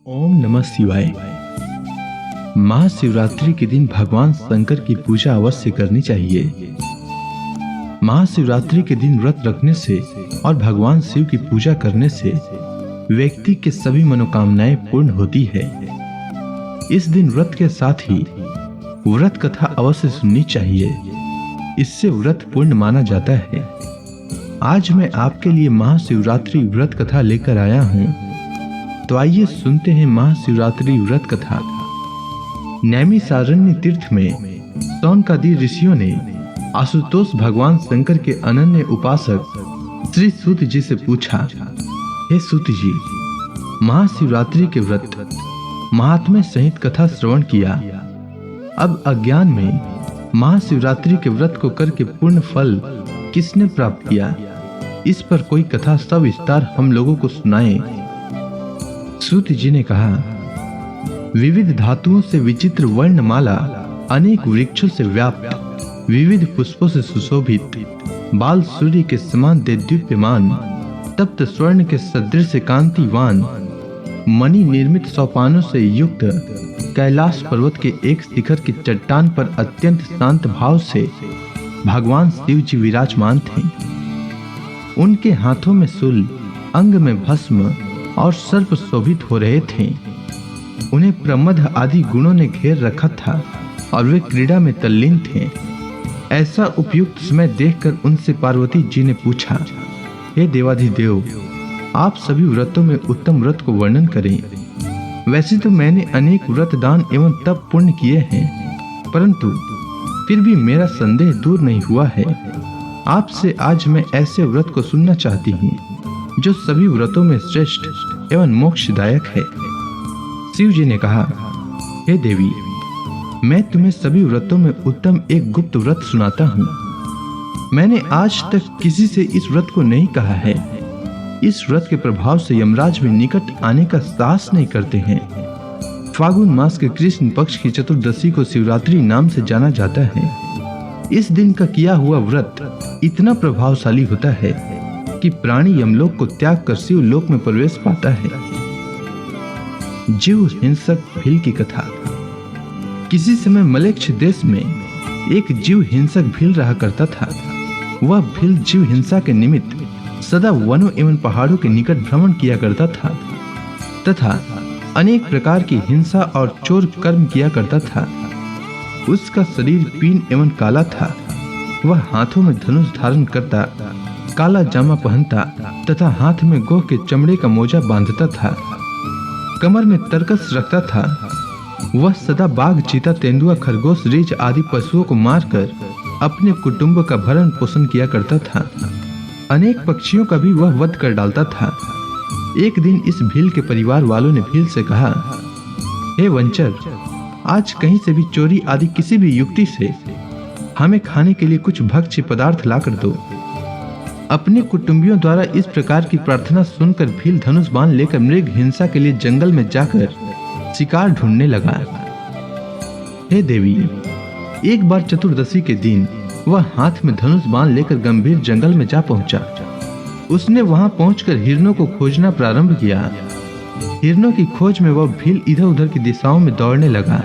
ओम नमः शिवाय। महाशिवरात्रि के दिन भगवान शंकर की पूजा अवश्य करनी चाहिए। महाशिवरात्रि के दिन व्रत रखने से और भगवान शिव की पूजा करने से व्यक्ति के सभी मनोकामनाएं पूर्ण होती है। इस दिन व्रत के साथ ही व्रत कथा अवश्य सुननी चाहिए, इससे व्रत पूर्ण माना जाता है। आज मैं आपके लिए महाशिवरात्रि व्रत कथा लेकर आया हूं, तो आइए सुनते हैं महाशिवरात्रि व्रत कथा। नैमिषारण्य तीर्थ में शौनकादि ऋषियों ने आशुतोष भगवान शंकर के अनन्य उपासक श्री सूत जी से पूछा, हे सूत जी, महाशिवरात्रि के व्रत महात्म्य सहित कथा श्रवण किया। अब अज्ञान में महाशिवरात्रि के व्रत को करके पूर्ण फल किसने प्राप्त किया, इस पर कोई कथा सविस्तार हम लोगों को सुनाएं। सूत जी ने कहा, विविध धातुओं से विचित्र वर्णमाला, अनेक वृक्षों से व्याप्त, विविध पुष्पों से सुशोभित, बाल सूर्य के समान देदीप्यमान, तप्त स्वर्ण के सदृश कांतिवान, मणि निर्मित सोपानों से युक्त कैलाश पर्वत के एक शिखर की चट्टान पर अत्यंत शांत भाव से भगवान शिव जी विराजमान थे। उनके हाथों में शूल, अंग में भस्म और सर्प शोभित हो रहे थे। उन्हें प्रमद आदि गुणों ने घेर रखा था और वे क्रीड़ा में तल्लीन थे। ऐसा उपयुक्त समय देखकर उनसे पार्वती जी ने पूछा, हे देवाधिदेव, आप सभी व्रतों में उत्तम व्रत को वर्णन करें। वैसे तो मैंने अनेक व्रत, दान एवं तप पुण्य किए हैं, परंतु फिर भी मेरा संदेह दूर नहीं हुआ है। आपसे आज मैं ऐसे व्रत को सुनना चाहती हूँ जो सभी व्रतों में श्रेष्ठ एवं मोक्षदायक है। शिव जी ने कहा, हे देवी, मैं तुम्हें सभी व्रतों में उत्तम एक गुप्त व्रत सुनाता हूँ। मैंने आज तक किसी से इस व्रत को नहीं कहा है। इस व्रत के प्रभाव से यमराज भी निकट आने का साहस नहीं करते हैं। फागुन मास के कृष्ण पक्ष की चतुर्दशी को शिवरात्रि नाम से जाना जाता है। इस दिन का किया हुआ व्रत इतना प्रभावशाली होता है कि प्राणी यमलोक को त्याग कर शिव लोक में प्रवेश पाता है। जीव हिंसक भील की कथा। किसी समय मलेच्छ देश में एक जीव हिंसक भील रहा करता था। वह भील जीव हिंसा के निमित्त सदा वनों एवं पहाड़ों के निकट भ्रमण किया करता था तथा अनेक प्रकार की हिंसा और चोर कर्म किया करता था। उसका शरीर पीन एवं काला था। वह हाथों में धनुष धारण करता, काला जामा पहनता तथा हाथ में गोह के चमड़े का मोजा बांधता था। कमर में तरकस रखता था। वह सदा बाघ, चीता, तेंदुआ, खरगोश, रीछ आदि पशुओं को मारकर अपने कुटुंब का भरण पोषण किया करता था। अनेक पक्षियों का भी वह वध कर डालता था। एक दिन इस भील के परिवार वालों ने भील से कहा, हे वंचर, आज कहीं से भी चोरी आदि किसी भी युक्ति से हमें खाने के लिए कुछ भक्ष्य पदार्थ ला कर दो। अपने कुटुंबियों द्वारा इस प्रकार की प्रार्थना सुनकर भील धनुष बाण लेकर मृग हिंसा के लिए जंगल में जाकर शिकार ढूंढने लगा। हे देवी, एक बार चतुर्दशी के दिन वह हाथ में धनुष बाण लेकर गंभीर जंगल में जा पहुंचा। उसने वहां पहुंचकर हिरणों को खोजना प्रारंभ किया। हिरणों की खोज में वह भील इधर उधर की दिशाओं में दौड़ने लगा।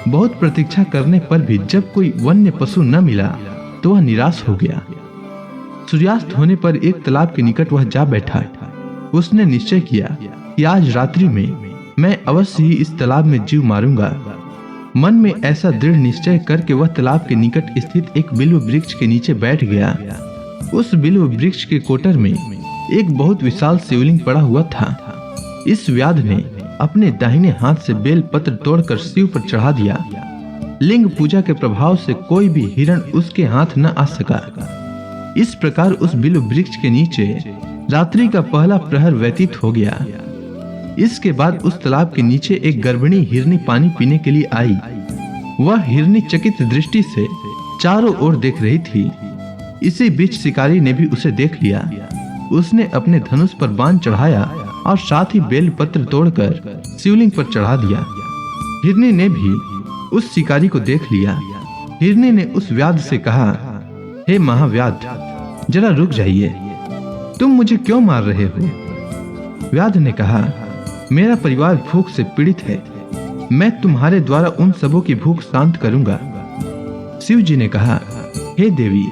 बहुत प्रतीक्षा करने पर भी जब कोई वन्य पशु न मिला तो वह निराश हो गया। सूर्यास्त होने पर एक तालाब के निकट वह जा बैठा। उसने निश्चय किया कि आज रात्रि में मैं अवश्य ही इस तालाब में जीव मारूंगा। मन में ऐसा दृढ़ निश्चय करके वह तालाब के निकट स्थित एक बिल्व वृक्ष के नीचे बैठ गया। उस बिल्व वृक्ष के कोटर में एक बहुत विशाल शिवलिंग पड़ा हुआ था। इस व्याध ने अपने दाहिने हाथ से बेल पत्र तोड़कर शिव पर चढ़ा दिया। लिंग पूजा के प्रभाव से कोई भी हिरण उसके हाथ न आ सका। इस प्रकार उस बिल्व वृक्ष के नीचे रात्रि का पहला प्रहर व्यतीत हो गया। इसके बाद उस तालाब के नीचे एक गर्भिणी हिरनी पानी पीने के लिए आई। वह हिरनी चकित दृष्टि से चारों ओर देख रही थी। इसी बीच शिकारी ने भी उसे देख लिया। उसने अपने धनुष पर बाण चढ़ाया और साथ ही बेल पत्र तोड़कर शिवलिंग पर चढ़ा दिया। हिरनी ने भी उस शिकारी को देख लिया। हिरनी ने उस व्याध से कहा, हे महाव्याध, जरा रुक जाइए, तुम मुझे क्यों मार रहे हो? व्याध ने कहा, मेरा परिवार भूख से पीड़ित है। मैं तुम्हारे द्वारा उन सबों की भूख शांत करूंगा। शिव जी ने कहा, हे देवी,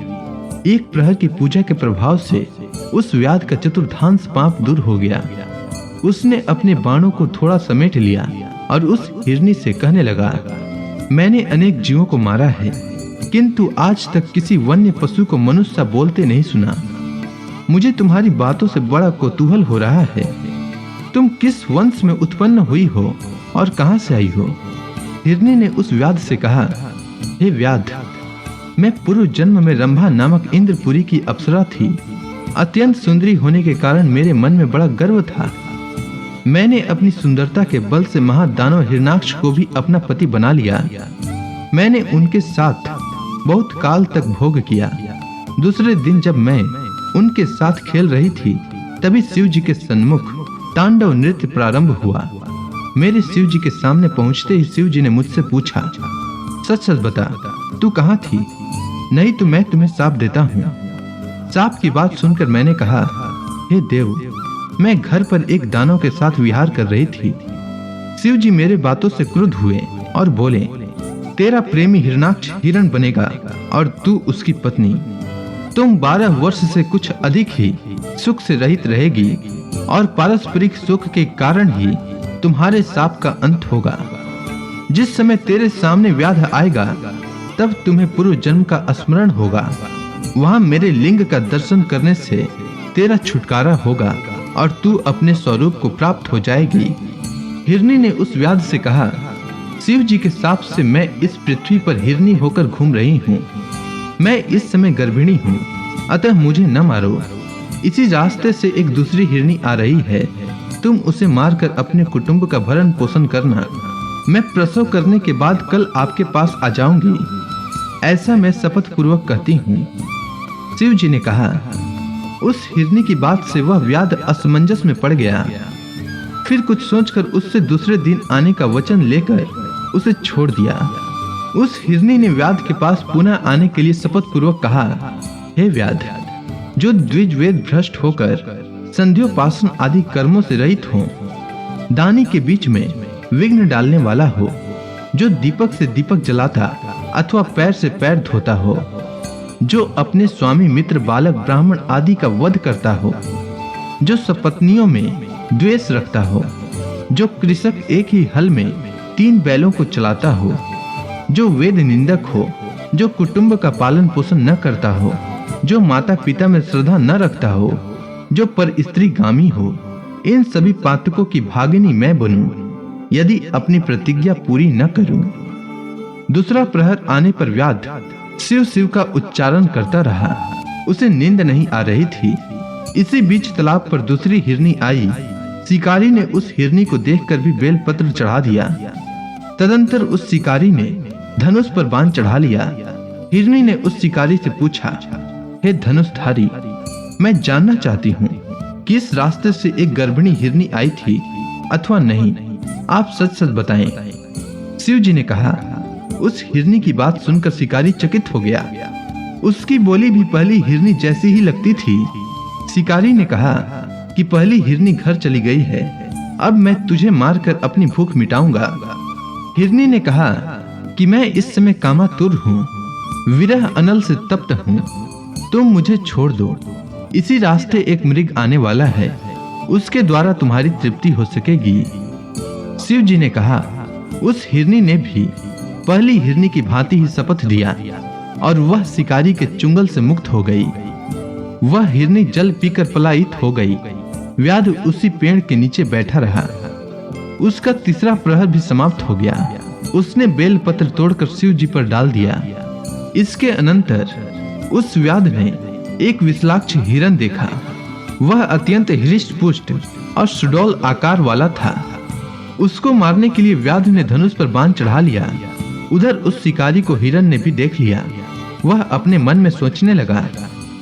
एक प्रहर की पूजा के प्रभाव से उस व्याध का चतुर्थांश पाप दूर हो गया। उसने अपने बाणों को थोड़ा समेट लिया और उस हिरनी से कहने लगा, मैंने अनेक जीवों को मारा है, किंतु आज तक किसी वन्य पशु को मनुष्य सा बोलते नहीं सुना। मुझे तुम्हारी बातों से बड़ा कौतूहल हो रहा है। तुम किस वंश में उत्पन्न हुई हो और कहां से आई हो? हिरनी ने उस व्याध से कहा, हे व्याध, मैं पूर्व जन्म में रंभा नामक इंद्रपुरी की अप्सरा थी। अत्यंत सुंदरी होने के कारण मेरे मन में बड़ा गर्व था। मैंने अपनी सुंदरता के बल से महादानव हिरणाक्ष को भी अपना पति बना लिया। मैंने उनके साथ बहुत काल तक भोग किया। दूसरे दिन जब मैं उनके साथ खेल रही थी, तभी शिव जी के सन्मुख तांडव नृत्य प्रारंभ हुआ। मेरे शिव जी के सामने पहुंचते ही शिव जी ने मुझसे पूछा, सच सच बता, तू कहाँ थी? नहीं तो मैं तुम्हें शाप देता हूँ। शाप की बात सुनकर मैंने कहा, हे देव, मैं घर पर एक दानव के साथ विहार कर रही थी। शिव जी मेरे बातों से क्रुद्ध हुए और बोले, तेरा प्रेमी हिरणाक्ष हिरण बनेगा और तू उसकी पत्नी। तुम 12 वर्ष से कुछ अधिक ही सुख से रहित रहेगी और पारस्परिक सुख के कारण ही तुम्हारे शाप का अंत होगा। जिस समय तेरे सामने व्याध आएगा, तब तुम्हें पूर्व जन्म का स्मरण होगा। वहां मेरे लिंग का दर्शन करने से तेरा छुटकारा होगा और तू अपने स्वरूप को प्राप्त हो जाएगी। हिरनी ने उस व्याध से कहा, शिव जी के शाप से मैं इस पृथ्वी पर हिरनी होकर घूम रही हूँ। मैं इस समय गर्भिणी हूँ, अतः मुझे न मारो। इसी रास्ते से एक दूसरी हिरनी आ रही है, तुम उसे मारकर अपने कुटुंब का भरण पोषण करना। मैं प्रसव करने के बाद कल आपके पास आ जाऊंगी, ऐसा मैं शपथ पूर्वक कहती हूँ। शिव जी ने कहा। उस हिरनी की बात से वह व्याध असमंजस में पड़ गया। फिर कुछ सोचकर उससे दूसरे दिन आने का वचन लेकर उसे छोड़ दिया। उस हिरनी ने व्याध के पास पुनः आने के लिए शपथ पूर्वक कहा, हे व्याध, जो द्विज वेद भ्रष्ट होकर संध्योपासन आदि कर्मों से रहित हो, दानी के बीच में विघ्न डालने वाला हो, जो दीपक से दीपक जलाता अथवा पैर से पैर धोता हो, जो अपने स्वामी मित्र बालक ब्राह्मण आदि का वध करता हो, जो सपत्नियों में द्वेष रखता हो, जो कृषक एक ही हल में 3 बैलों को चलाता हो, जो वेद निंदक हो, जो कुटुंब का पालन पोषण न करता हो, जो माता पिता में श्रद्धा न रखता हो, जो पर स्त्री गामी हो, इन सभी पातकों की भागिनी मैं बनूं, यदि अपनी प्रतिज्ञा पूरी न करूं। दूसरा प्रहर आने पर व्याध शिव शिव का उच्चारण करता रहा। उसे नींद नहीं आ रही थी। इसी बीच तालाब पर दूसरी हिरनी आई। शिकारी ने उस हिरनी को देखकर भी बेलपत्र चढ़ा दिया। तदंतर उस शिकारी ने धनुष पर बाण चढ़ा लिया। हिरनी ने उस शिकारी से पूछा, हे धनुषधारी, मैं जानना चाहती हूँ कि इस रास्ते से एक गर्भिणी हिरनी आई थी अथवा नहीं, आप सच सच बताएं। शिव जी ने कहा। उस हिरनी की बात सुनकर शिकारी चकित हो गया। उसकी बोली भी पहली हिरनी जैसी ही लगती थी। शिकारी ने कहा कि पहली हिरनी घर चली गई है, अब मैं तुझे मारकर अपनी भूख मिटाऊंगा। हिरनी ने कहा कि मैं इस समय कामातुर हूँ, विरह अनल से तप्त हूँ, तुम मुझे छोड़ दो। इसी रास्ते एक मृग आने वाला है, उसके द्वारा तुम्हारी तृप्ति हो सकेगी। शिव जी ने कहा। उस हिरनी ने भी पहली हिरनी की भांति ही शपथ दिया और वह शिकारी के चुंगल से मुक्त हो गई। वह हिरनी जल पीकर पलायित हो गई। व्याध उसी पेड़ के नीचे बैठा रहा। उसका तीसरा प्रहर भी समाप्त हो गया। उसने बेलपत्र तोड़कर शिव जी पर डाल दिया। इसके अनंतर उस व्याध ने एक विशालाक्ष हिरण देखा। वह अत्यंत हृष्ट पुष्ट और सुडौल आकार वाला था। उसको मारने के लिए व्याध ने धनुष पर बाण चढ़ा लिया। उधर उस शिकारी को हिरण ने भी देख लिया। वह अपने मन में सोचने लगा,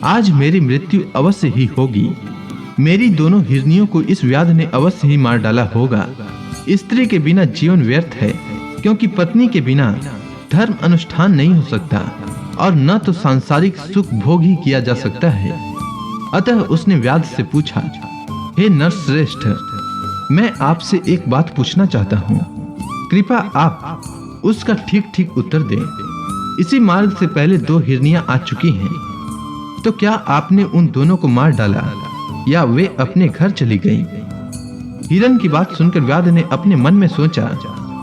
आज मेरी मृत्यु अवश्य ही होगी। मेरी दोनों हिरनियों को इस व्याध ने अवश्य ही मार डाला होगा। स्त्री के बिना जीवन व्यर्थ है, क्योंकि पत्नी के बिना धर्म अनुष्ठान नहीं हो सकता और न तो सांसारिक सुख भोग ही किया जा सकता है। अतः उसने व्याध से पूछा, हे नरश्रेष्ठ, मैं आपसे एक बात पूछना चाहता हूँ। कृपया आप उसका ठीक ठीक उत्तर दें। इसी मार्ग से पहले 2 हिरनियां आ चुकी हैं, तो क्या आपने उन दोनों को मार डाला या वे अपने घर चली गईं? हिरन की बात सुनकर व्याध ने अपने मन में सोचा,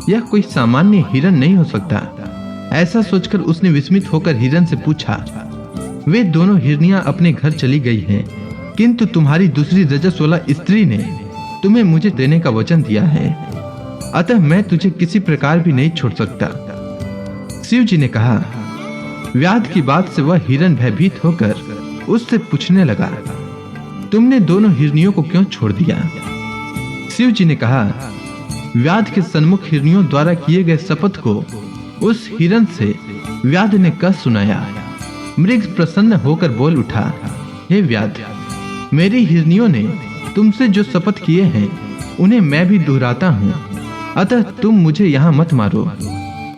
यह कोई सामान्य हिरन नहीं हो सकता। ऐसा सोचकर उसने विस्मित होकर हिरन से पूछा, वे दोनों हिरनियां अपने घर चली गई हैं, किंतु तुम्हारी दूसरी रजस्वला स्त्री ने तुम्हें मुझे देने का वचन दिया है, अतः मैं तुझे किसी प्रकार भी नहीं छोड़ सकता। शिव जी ने कहा। व्याध की बात से वह हिरन भयभीत होकर उससे पूछने लगा, तुमने दोनों हिरनियों को क्यों छोड़ दिया? शिव जी ने कहा, व्याध के सन्मुख हिरनियों द्वारा किए गए शपथ को उस हिरन से व्याध ने कह सुनाया। मृग प्रसन्न होकर बोल उठा, हे व्याध, मेरी हिरनियों ने तुमसे जो शपथ किए हैं उन्हें मैं भी दोहराता हूँ, अतः तुम मुझे यहाँ मत मारो।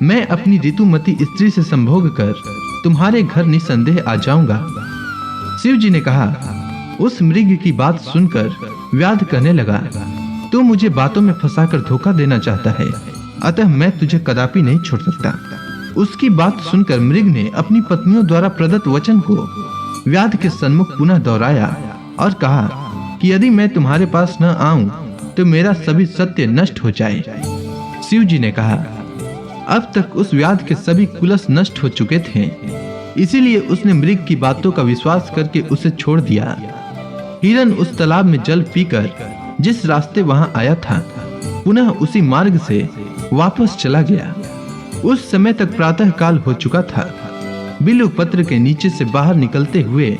मैं अपनी ऋतुमती स्त्री से संभोग कर तुम्हारे घर निसंदेह आ जाऊंगा। शिव जी ने कहा। उस मृग की बात सुनकर व्याध कहने लगा, तू मुझे बातों में फंसाकर धोखा देना चाहता है, अतः मैं तुझे कदापि नहीं छोड़ सकता। उसकी बात सुनकर मृग ने अपनी पत्नियों द्वारा प्रदत्त वचन को व्याध के सन्मुख पुनः दोहराया और कहा कि यदि मैं तुम्हारे पास न आऊं तो मेरा सभी सत्य नष्ट हो जाए। शिव जी ने कहा, अब तक उस व्याध के सभी कुलस नष्ट हो चुके थे, इसीलिए उसने मृग की बातों का विश्वास करके उसे छोड़ दिया। हिरन उस तालाब में जल पीकर जिस रास्ते वहां आया था, पुनः उसी मार्ग से वापस चला गया। उस समय तक प्रातः काल हो चुका था। बिल्व पत्र के नीचे से बाहर निकलते हुए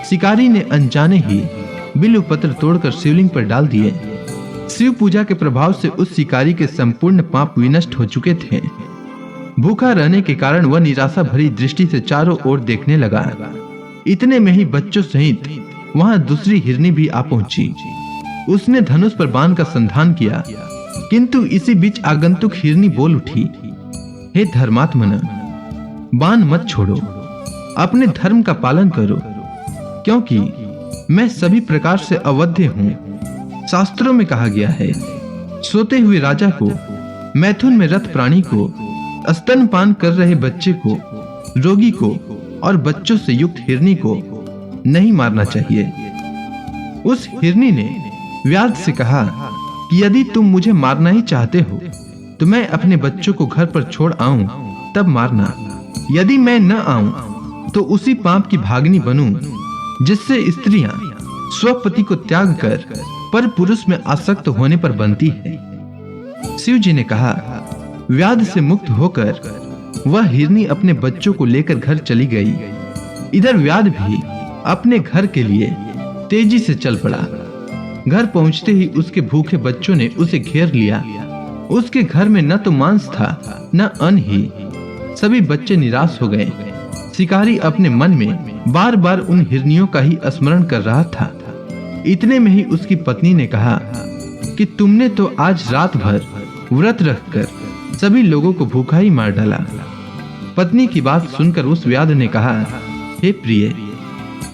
शिकारी ने अनजाने ही बिल्व पत्र तोड़कर शिवलिंग पर डाल दिए। शिव पूजा के प्रभाव से उस शिकारी के संपूर्ण पाप विनष्ट हो चुके थे। भूखा रहने के कारण वह निराशा भरी दृष्टि से चारों ओर देखने लगा। इतने में ही बच्चों सहित वहां दूसरी हिरनी भी आ पहुंची। उसने धनुष पर बाण का संधान किया, किंतु इसी बीच आगंतुक हिरनी बोल उठी, हे धर्मात्मन, बाण मत छोड़ो, अपने धर्म का पालन करो, क्योंकि मैं सभी प्रकार से अवध्य हूँ। शास्त्रों में कहा गया है, सोते हुए राजा को, मैथुन में रथ प्राणी को, स्तनपान कर रहे बच्चे को, रोगी को और बच्चों से युक्त हिरनी को नहीं मारना चाहिए। उस हिरनी ने व्याध से कहा कि यदि तुम मुझे मारना ही चाहते हो तो मैं अपने बच्चों को घर पर छोड़ आऊं तब मारना। यदि मैं न आऊं तो उसी पाप की भागनी बनूं जिससे स्त्रियां स्वपति को त्याग कर पर पुरुष में आसक्त होने पर बनती है। शिव जी ने कहा, व्याध से मुक्त होकर वह हिरनी अपने बच्चों को लेकर घर चली गई। इधर व्याध भी अपने घर के लिए तेजी से चल पड़ा। घर पहुंचते ही उसके भूखे बच्चों ने उसे घेर लिया। उसके घर में न तो मांस था न अन्न ही। सभी बच्चे निराश हो गए। शिकारी अपने मन में बार बार उन हिरनियों का ही स्मरण कर रहा था। इतने में ही उसकी पत्नी ने कहा कि तुमने तो आज रात भर व्रत रखकर सभी लोगों को भूखा ही मार डाला। पत्नी की बात सुनकर उस व्याध ने कहा, हे प्रिय,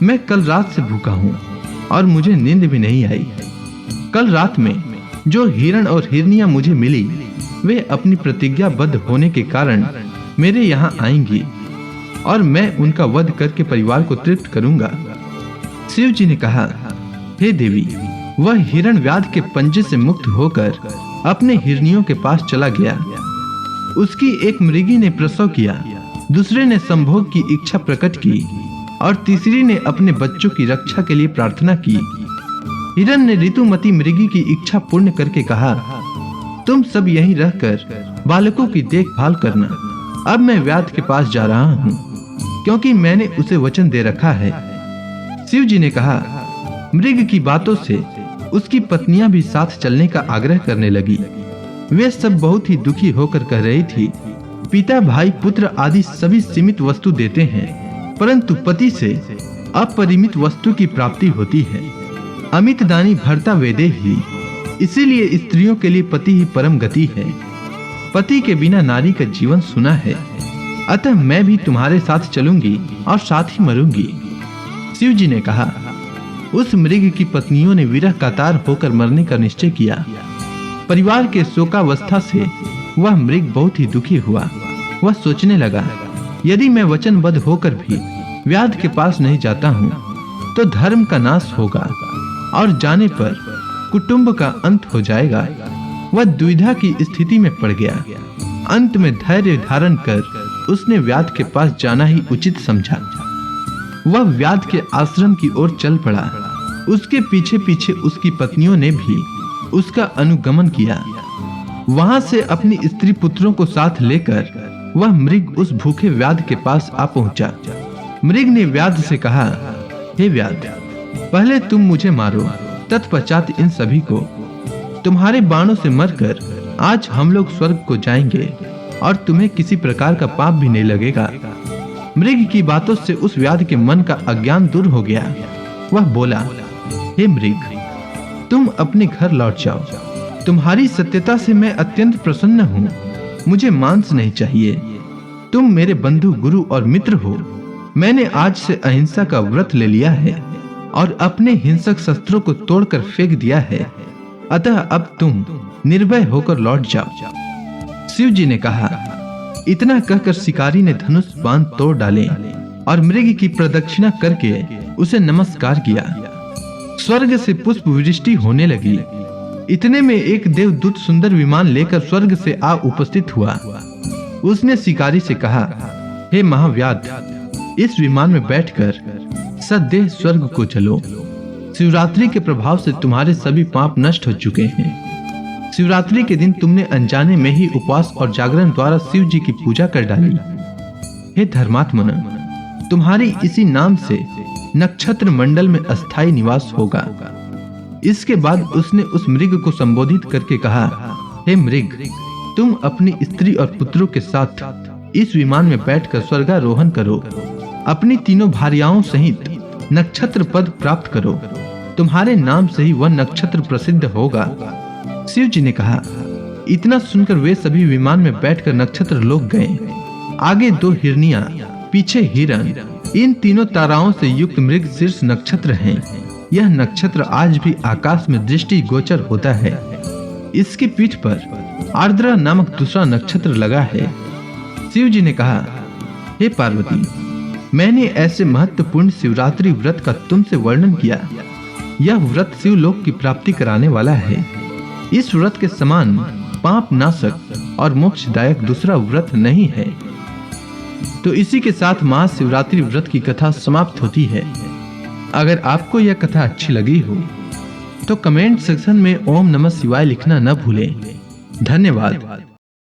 मैं कल रात से भूखा हूँ और मुझे नींद भी नहीं आई। कल रात में जो हिरण और हिरनियां मुझे मिली वे अपनी प्रतिज्ञाबद्ध होने के कारण मेरे यहाँ आएंगी और मैं उनका वध करके परिवार को तृप्त करूंगा। शिव जी ने कहा, हे देवी, वह हिरण व्याध के पंजे से मुक्त होकर अपने हिरनियों के पास चला गया। उसकी एक मृगी ने प्रसव किया, दूसरे ने संभोग की इच्छा प्रकट की और तीसरी ने अपने बच्चों की रक्षा के लिए प्रार्थना की। हिरण ने ऋतुमती मृगी की इच्छा पूर्ण करके कहा, तुम सब यहीं रहकर बालकों की देखभाल करना। अब मैं व्याध के पास जा रहा हूँ, क्योंकि मैंने उसे वचन दे रखा है। शिव जी ने कहा। मृग की बातों से उसकी पत्नियां भी साथ चलने का आग्रह करने लगी। वे सब बहुत ही दुखी होकर कह रही थी, पिता भाई पुत्र आदि सभी सीमित वस्तु देते हैं, परंतु पति से अपरिमित वस्तु की प्राप्ति होती है। अमित दानी भर्ता वेदे ही, इसीलिए स्त्रियों के लिए पति ही परम गति है। पति के बिना नारी का जीवन सुना है, अतः मैं भी तुम्हारे साथ चलूंगी और साथ ही मरूंगी। शिव जी ने कहा। उस मृग की पत्नियों ने विरह कातर होकर मरने का निश्चय किया। परिवार के शोकावस्था से वह मृग बहुत ही दुखी हुआ। वह सोचने लगा, यदि मैं वचनबद्ध होकर भी व्याध के पास नहीं जाता हूँ तो धर्म का नाश होगा और जाने पर कुटुंब का अंत हो जाएगा। वह दुविधा की स्थिति में पड़ गया। अंत में धैर्य धारण कर उसने व्याध के पास जाना ही उचित समझा। वह व्याध के आश्रम की ओर चल पड़ा। उसके पीछे पीछे उसकी पत्नियों ने भी उसका अनुगमन किया। वहां से अपनी स्त्री पुत्रों को साथ लेकर वह मृग उस भूखे व्याध के पास आ पहुंचा। मृग ने व्याध से कहा, हे व्याध, पहले तुम मुझे मारो, तत्पश्चात इन सभी को। तुम्हारे बाणों से मरकर आज हम लोग स्वर्ग को जाएंगे और तुम्हें किसी प्रकार का पाप भी नहीं लगेगा। मृग की बातों से उस व्याध के मन का अज्ञान दूर हो गया। वह बोला, हे मृग, तुम अपने घर लौट जाओ। तुम्हारी सत्यता से मैं अत्यंत प्रसन्न हूँ। मुझे मांस नहीं चाहिए। तुम मेरे बंधु, गुरु और मित्र हो। मैंने आज से अहिंसा का व्रत ले लिया है और अपने हिंसक शस्त्रों को तोड़कर फेंक दिया है। अतः अब तुम निर्भय होकर लौट जाओ। शिव जी ने कहा। इतना कहकर शिकारी ने धनुष बाण तोड़ डाले और मृग की प्रदक्षिणा करके उसे नमस्कार किया। स्वर्ग से पुष्प वृष्टि होने लगी। इतने में एक देवदूत सुंदर विमान लेकर स्वर्ग से आ उपस्थित हुआ। उसने शिकारी से कहा, हे महाव्याध, इस विमान में बैठकर सदेह स्वर्ग को चलो। शिवरात्रि के प्रभाव से तुम्हारे सभी पाप नष्ट हो चुके हैं। शिवरात्रि के दिन तुमने अनजाने में ही उपवास और जागरण द्वारा शिव जी की पूजा कर डाली। हे धर्मात्मन, तुम्हारी इसी नाम से नक्षत्र मंडल में अस्थायी निवास होगा। इसके बाद उसने उस मृग को संबोधित करके कहा, हे मृग, तुम अपनी स्त्री और पुत्रों के साथ इस विमान में बैठकर स्वर्गारोहण करो। अपनी तीनों भार्याओं सहित नक्षत्र पद प्राप्त करो। तुम्हारे नाम से ही वह नक्षत्र प्रसिद्ध होगा। शिव जी ने कहा। इतना सुनकर वे सभी विमान में बैठकर नक्षत्र लोक गए। आगे 2 हिरनियां, पीछे हिरण। इन तीनों ताराओं से युक्त मृग शीर्ष नक्षत्र हैं। यह नक्षत्र आज भी आकाश में दृष्टि गोचर होता है। इसकी पीठ पर आर्द्रा नामक दूसरा नक्षत्र लगा है। शिव जी ने कहा, हे पार्वती, मैंने ऐसे महत्वपूर्ण शिवरात्रि व्रत का तुमसे वर्णन किया। यह व्रत शिवलोक की प्राप्ति कराने वाला है। इस व्रत के समान पाप नाशक और मोक्षदायक दूसरा व्रत नहीं है। तो इसी के साथ महाशिवरात्रि व्रत की कथा समाप्त होती है। अगर आपको यह कथा अच्छी लगी हो तो कमेंट सेक्शन में ओम नमः शिवाय लिखना न भूलें। धन्यवाद।